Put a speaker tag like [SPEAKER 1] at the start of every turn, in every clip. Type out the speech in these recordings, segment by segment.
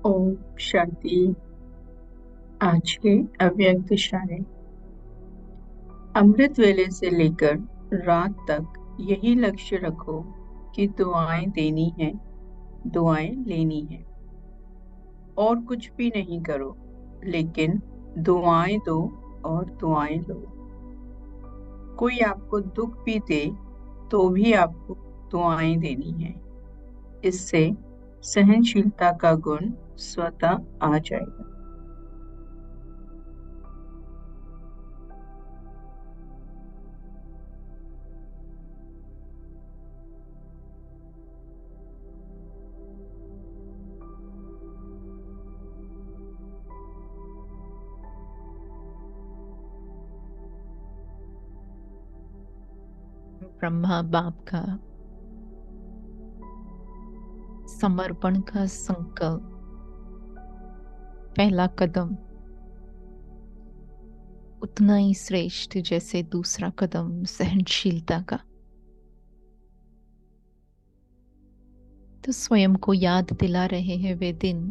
[SPEAKER 1] ओम शांति। आज के अव्यक्त इशारे। अमृत वेले से लेकर रात तक यही लक्ष्य रखो कि दुआएं देनी है, दुआएं लेनी है। और कुछ भी नहीं करो, लेकिन दुआएं दो और दुआएं लो। कोई आपको दुख भी दे तो भी आपको दुआएं देनी है। इससे सहनशीलता का गुण स्वतः आ जाएगा।
[SPEAKER 2] ब्रह्मा बाप का समर्पण का संकल्प। पहला कदम उतना ही श्रेष्ठ जैसे दूसरा कदम सहनशीलता का। तो स्वयं को याद दिला रहे हैं वे दिन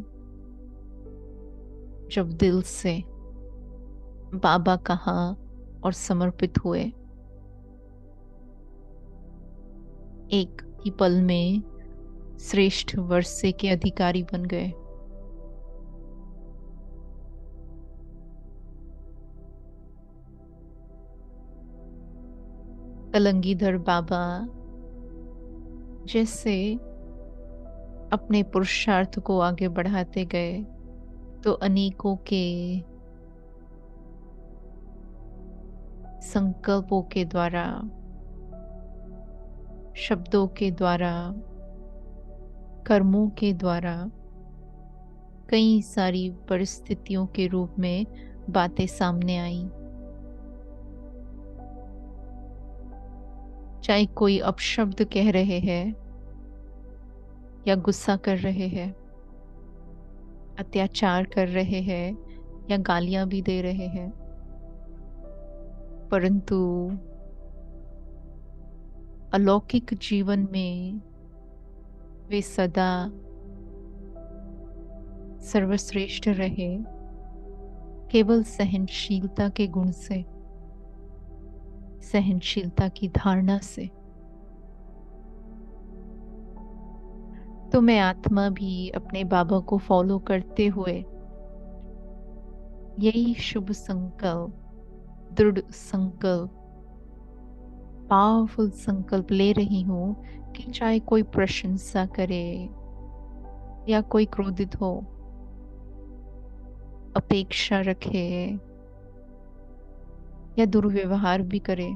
[SPEAKER 2] जब दिल से बाबा कहा और समर्पित हुए। एक ही पल में श्रेष्ठ वर्षे के अधिकारी बन गए। कलंगीधर बाबा जैसे अपने पुरुषार्थ को आगे बढ़ाते गए तो अनेकों के संकल्पों के द्वारा, शब्दों के द्वारा, कर्मों के द्वारा कई सारी परिस्थितियों के रूप में बातें सामने आई। चाहे कोई अपशब्द कह रहे हैं या गुस्सा कर रहे हैं, अत्याचार कर रहे हैं या गालियां भी दे रहे हैं, परंतु अलौकिक जीवन में वे सदा सर्वश्रेष्ठ रहे केवल सहनशीलता के गुण से, सहनशीलता की धारणा से। तो मैं आत्मा भी अपने बाबा को फॉलो करते हुए यही शुभ संकल्प, दृढ़ संकल्प, पावरफुल संकल्प ले रही हूं कि चाहे कोई प्रशंसा करे या कोई क्रोधित हो, अपेक्षा रखे या दुर्व्यवहार भी करे,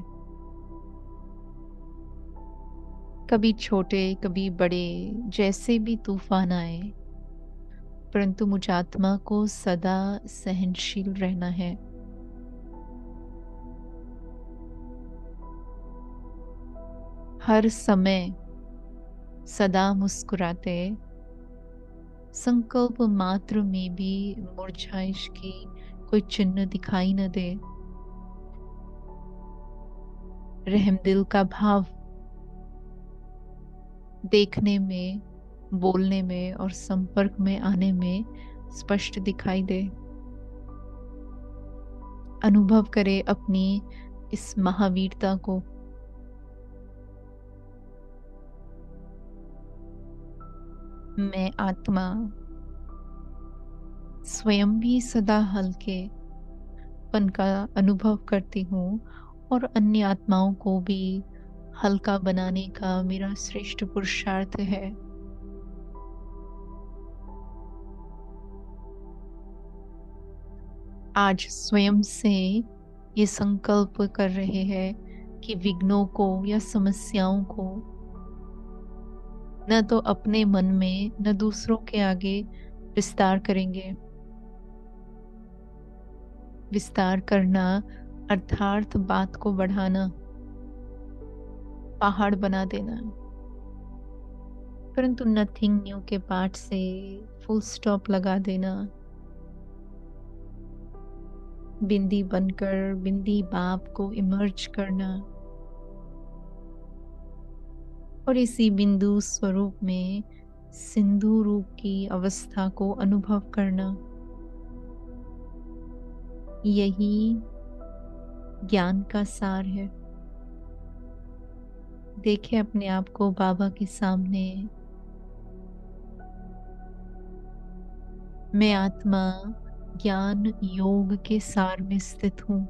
[SPEAKER 2] कभी छोटे कभी बड़े जैसे भी तूफान आए, परंतु मुझ आत्मा को सदा सहनशील रहना है। हर समय सदा मुस्कुराते, संकल्प मात्र में भी मुरझाइश की कोई चिन्ह दिखाई न दे। रहमदिल का भाव देखने में, बोलने में और संपर्क में आने में स्पष्ट दिखाई दे। अनुभव करे अपनी इस महावीरता को। मैं आत्मा स्वयं भी सदा हल्केपन का अनुभव करती हूँ और अन्य आत्माओं को भी हल्का बनाने का मेरा श्रेष्ठ पुरुषार्थ है। आज स्वयं से ये संकल्प कर रहे हैं कि विघ्नों को या समस्याओं को न तो अपने मन में न दूसरों के आगे विस्तार करेंगे। विस्तार करना अर्थात बात को बढ़ाना, पहाड़ बना देना, परंतु नथिंग न्यू के पाठ से फुल स्टॉप लगा देना। बिंदी बनकर बिंदी बाप को इमर्ज करना और इसी बिंदु स्वरूप में सिंधु रूप की अवस्था को अनुभव करना, यही ज्ञान का सार है। देखें अपने आप को बाबा के सामने। मैं आत्मा ज्ञान योग के सार में स्थित हूँ,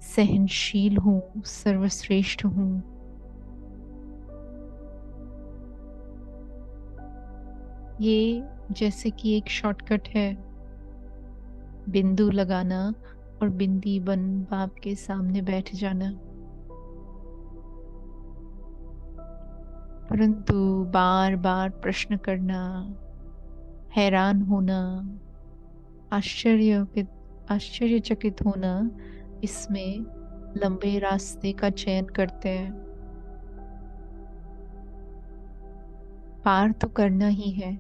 [SPEAKER 2] सहनशील हूँ, सर्वश्रेष्ठ हूँ। ये जैसे कि एक शॉर्टकट है, बिंदु लगाना और बिंदी बन बाप के सामने बैठ जाना। परंतु बार बार प्रश्न करना, हैरान होना, आश्चर्यचकित होना, इसमें लंबे रास्ते का चयन करते हैं। पार तो करना ही है,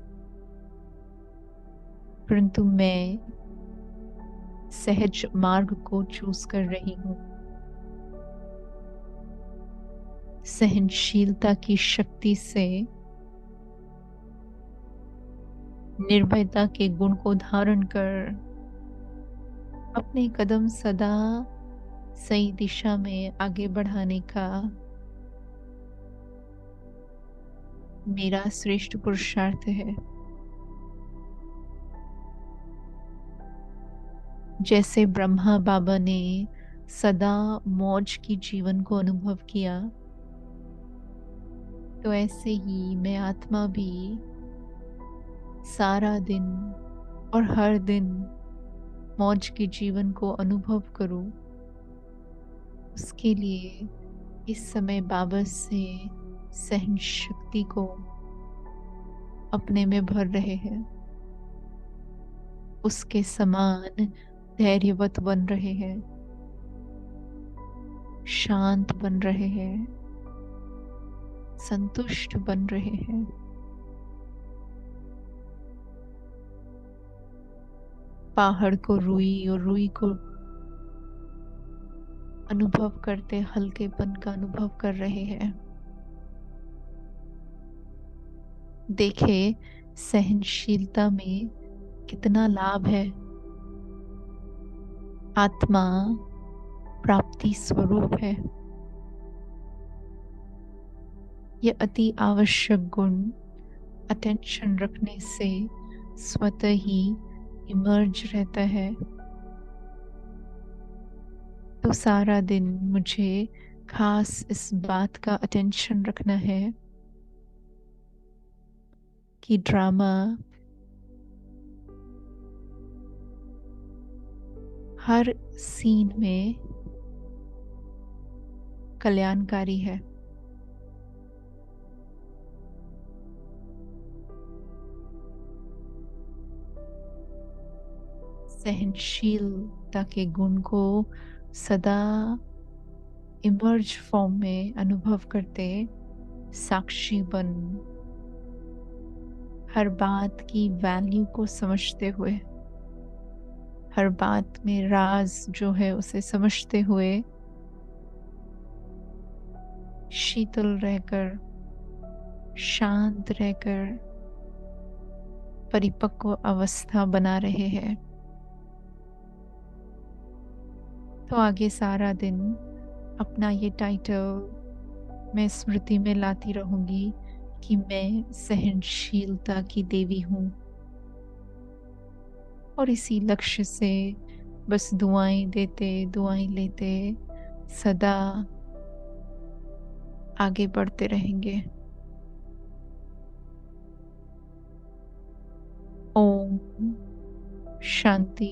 [SPEAKER 2] परंतु मैं सहज मार्ग को चूज कर रही हूँ। सहनशीलता की शक्ति से निर्भयता के गुण को धारण कर अपने कदम सदा सही दिशा में आगे बढ़ाने का मेरा श्रेष्ठ पुरुषार्थ है। जैसे ब्रह्मा बाबा ने सदा मौज की जीवन को अनुभव किया, तो ऐसे ही मैं आत्मा भी सारा दिन और हर दिन मौज के जीवन को अनुभव करूं, उसके लिए इस समय बाबा से सहन शक्ति को अपने में भर रहे हैं, उसके समान धैर्यवत बन रहे हैं, शांत बन रहे हैं, संतुष्ट बन रहे हैं। पहाड़ को रुई और रुई को अनुभव करते हल्केपन का अनुभव कर रहे हैं। देखे सहनशीलता में कितना लाभ है। आत्मा प्राप्ति स्वरूप है। यह अति आवश्यक गुण अटेंशन रखने से स्वतः ही इमर्ज रहता है। तो सारा दिन मुझे खास इस बात का अटेंशन रखना है कि ड्रामा हर सीन में कल्याणकारी है। सहनशीलता के गुण को सदा इमर्ज फॉर्म में अनुभव करते साक्षी बन हर बात की वैल्यू को समझते हुए, हर बात में राज जो है उसे समझते हुए शीतल रहकर, शांत रहकर परिपक्व अवस्था बना रहे हैं। तो आगे सारा दिन अपना ये टाइटल मैं स्मृति में लाती रहूंगी कि मैं सहनशीलता की देवी हूँ, और इसी लक्ष्य से बस दुआएं देते दुआएं लेते सदा आगे बढ़ते रहेंगे। ओम शांति।